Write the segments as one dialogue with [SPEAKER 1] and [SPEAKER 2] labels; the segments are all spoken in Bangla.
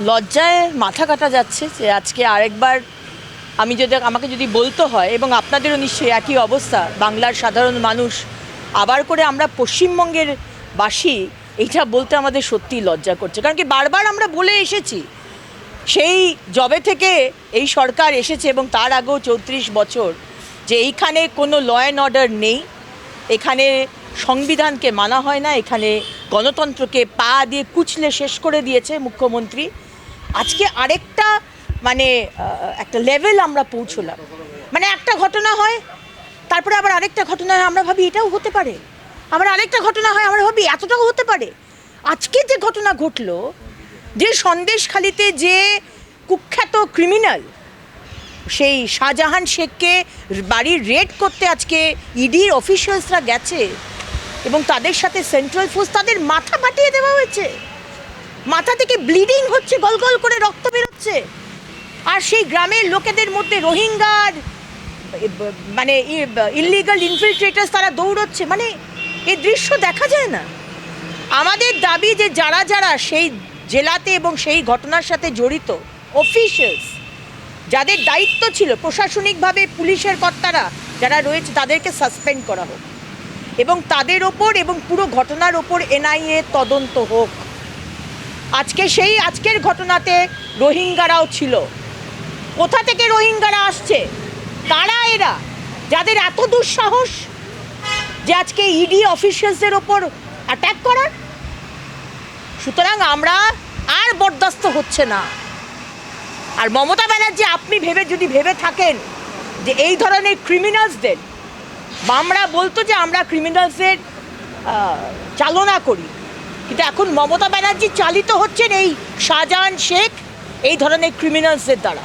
[SPEAKER 1] লজ্জায় মাথা কাটা যাচ্ছে যে আজকে আরেকবার আমাকে যদি বলতে হয়, এবং আপনাদেরও নিশ্চয়ই একই অবস্থা, বাংলার সাধারণ মানুষ আবার করে আমরা পশ্চিমবঙ্গের বাসী, এইটা বলতে আমাদের সত্যিই লজ্জা করছে। কারণ কি বারবার আমরা বলে এসেছি, সেই জবে থেকে এই সরকার এসেছে এবং তার আগেও 34 বছর, যে এইখানে কোনো ল অ্যান্ড অর্ডার নেই, এখানে সংবিধানকে মানা হয় না, এখানে গণতন্ত্রকে পা দিয়ে কুচলে শেষ করে দিয়েছে মুখ্যমন্ত্রী। আজকে আরেকটা একটা লেভেল আমরা পৌঁছলাম। একটা ঘটনা হয়, তারপরে আবার আরেকটা ঘটনা হয়, আমরা ভাবি এটাও হতে পারে, আবার আরেকটা ঘটনা হয়, আমরা ভাবি এতটাও হতে পারে। আজকে যে ঘটনা ঘটলো, যে সন্দেশখালিতে যে কুখ্যাত ক্রিমিনাল সেই শাহজাহান শেখকে বাড়ির রেড করতে আজকে ইডির অফিসিয়ালসরা গেছে এবং তাদের সাথে সেন্ট্রাল ফোর্স, তাদের মাথা ফাটিয়ে দেওয়া হয়েছে, মাথা থেকে ব্লিডিং হচ্ছে, গল গল করে রক্ত বেরোচ্ছে। আর সেই গ্রামের লোকেদের মধ্যে রোহিঙ্গার ইললিগাল ইনফিল্ট্রেটার্স তারা দৌড়চ্ছে। এই দৃশ্য দেখা যায় না। আমাদের দাবি যে যারা যারা সেই জেলাতে এবং সেই ঘটনার সাথে জড়িত অফিশিয়ালস, যাদের দায়িত্ব ছিল প্রশাসনিকভাবে, পুলিশের কর্তারা যারা রয়েছে, তাদেরকে সাসপেন্ড করা হোক এবং তাদের ওপর এবং পুরো ঘটনার ওপর এনআইএ তদন্ত হোক। আজকের ঘটনাতে রোহিঙ্গারাও ছিল। কোথা থেকে রোহিঙ্গারা আসছে, কারা এরা, যাদের এত দুঃসাহস যে আজকে ইডি অফিসিয়ালসদের ওপর অ্যাটাক করার? সুতরাং আমরা আর বরদাস্ত হচ্ছে না। আর মমতা ব্যানার্জি, আপনি যদি ভেবে থাকেন যে এই ধরনের ক্রিমিনালসদের, আমরা বলতো যে আমরা ক্রিমিনালসদের চালনা করি, কিন্তু এখন মমতা ব্যানার্জি চালিত হচ্ছেন এই শাহজাহান শেখ এই ধরনের ক্রিমিনালসদের দ্বারা।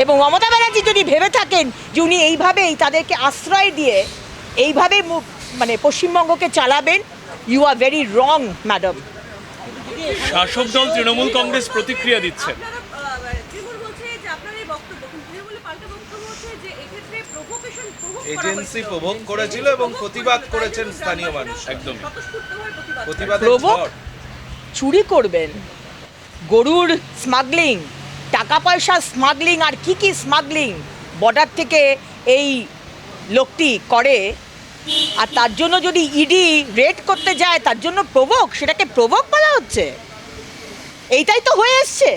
[SPEAKER 1] এবং মমতা ব্যানার্জি যদি ভেবে থাকেন যে উনি এইভাবেই তাদেরকে আশ্রয় দিয়ে এইভাবে পশ্চিমবঙ্গকে চালাবেন, you are very wrong madam.
[SPEAKER 2] শাসক দল তৃণমূল কংগ্রেস প্রতিক্রিয়া দিচ্ছে।
[SPEAKER 3] এজেন্সি প্রভোগ করেছিল এবং প্রতিবাদ করেছেন স্থানীয় মানুষ।
[SPEAKER 2] একদম
[SPEAKER 1] প্রভোগ চুরি করবেন, গরুর স্মাগলিং, টাকা পয়সা স্মাগলিং, আর কি স্মাগলিং বর্ডার থেকে এই লোকটি করে, আর তার জন্য যদি ইডি রেড করতে যায়, তার জন্য প্রভোগ, সেটাকে প্রভোগ বলা হচ্ছে? এইটাই তো হয়ে এসছে।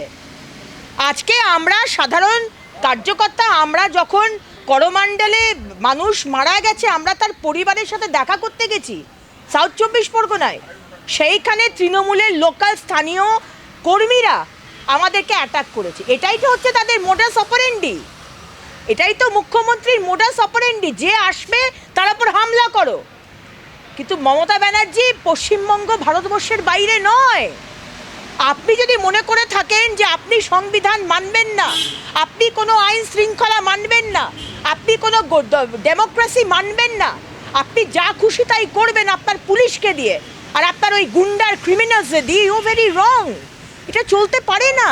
[SPEAKER 1] আজকে আমরা সাধারণ কার্যকর্তা, আমরা যখন করমণ্ডলে মানুষ মারা গেছে, আমরা তার পরিবারের সাথে দেখা করতে গেছি সাউথ 24 পরগনায়, সেইখানে তৃণমূলের লোকাল স্থানীয় কর্মীরা আমাদেরকে অ্যাটাক করেছে। এটাই তো হচ্ছে তাদের মোডাস অপারেন্ডি, এটাই তো মুখ্যমন্ত্রীর মোডাস অপারেন্ডি, যে আসবে তার উপর হামলা করো। কিন্তু মমতা ব্যানার্জি পশ্চিমবঙ্গ ভারতবর্ষের বাইরে নয়। আপনি যদি মনে করে থাকেন যে আপনি সংবিধান মানবেন না, আপনি কোনো আইন শৃঙ্খলা মানবেন না, আপনি কোনো ডেমোক্রেসি মানবেন না, আপনি যা খুশি তাই করবেন আপনার পুলিশকে দিয়ে আর আপনার ওই গুন্ডার ক্রিমিনালসে দিয়ে, ইউ ভেরি রং। এটা চলতে পারে না।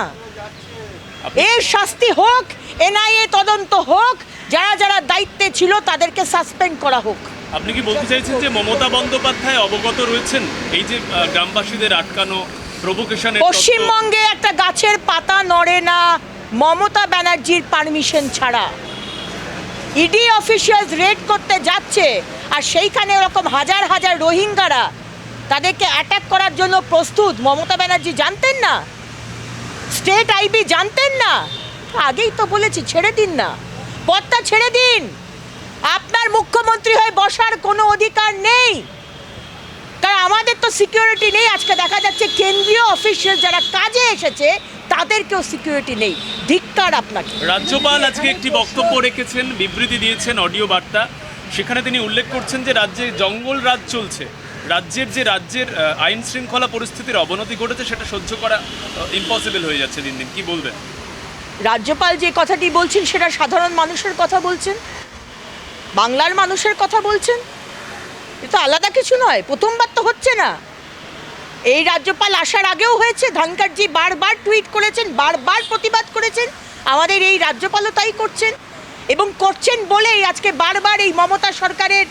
[SPEAKER 1] এর শাস্তি হোক, এনআইএ তদন্ত হোক, যারা যারা দায়িত্বে ছিল তাদেরকে সাসপেন্ড করা হোক।
[SPEAKER 2] আপনি কি বলতে চাইছেন যে মমতা বন্দ্যোপাধ্যায় অবগত রয়েছেন এই যে গ্রামবাসীদের আটকানো প্রভোকেশনের?
[SPEAKER 1] পশ্চিমবঙ্গে একটা গাছের পাতা নড়ে না মমতা ব্যানার্জির পারমিশন ছাড়া। ইডি অফিসিয়ালস রেড করতে যাচ্ছে, আর সেইখানে এরকম হাজার হাজার রোহিঙ্গারা তাদেরকে অ্যাটাক করার জন্য প্রস্তুত। মমতা ব্যানার্জি জানতেন না? স্টেট আইবি জানতেন না? আগেই তো বলেছি, ছেড়ে দিন না, পথটা ছেড়ে দিন। আপনার মুখ্যমন্ত্রী হয়ে বসার কোনো অধিকার নেই, কারণ আমাদের তো সিকিউরিটি নেই। আজকে দেখা যাচ্ছে কেন্দ্রীয় অফিসিয়াল যারা কাজে এসেছে তাদেরকেও সিকিউরিটি নেই। ধিক্কার আপনাকে।
[SPEAKER 2] রাজ্যপাল আজকে একটি বক্তব্য রেখেছেন, বিবৃতি দিয়েছেন, অডিও বার্তা। সেখানে তিনি উল্লেখ করছেন যে রাজ্যে জঙ্গল রাজ চলছে, রাজ্যের আইন শৃঙ্খলা পরিস্থিতির অবনতি ঘটেছে, সেটা সহ্য করা ইম্পসিবল হয়ে যাচ্ছে দিন দিন। কি বলবেন?
[SPEAKER 1] রাজ্যপাল যে কথাটি বলছেন সেটা সাধারণ মানুষের কথা বলছেন, বাংলার মানুষের কথা বলছেন, এটা আলাদা কিছু নয়। প্রথমবার তো হচ্ছে না। এই রাজ্যপাল আসার আগেও হয়েছে। ধনখড়জি বারবার টুইট করেছেন, বারবার প্রতিবাদ করেছেন। আমাদের এই রাজ্যপালও তাই করছেন, এবং করছেন বলেই আজকে বারবার এই মমতা সরকারের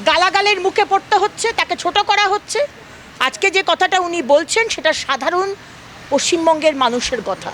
[SPEAKER 1] গালাগালের মুখে পড়তে হচ্ছে, তাকে ছোট করা হচ্ছে। আজকে যে কথাটা উনি বলছেন সেটা সাধারণ পশ্চিমবঙ্গের মানুষের কথা।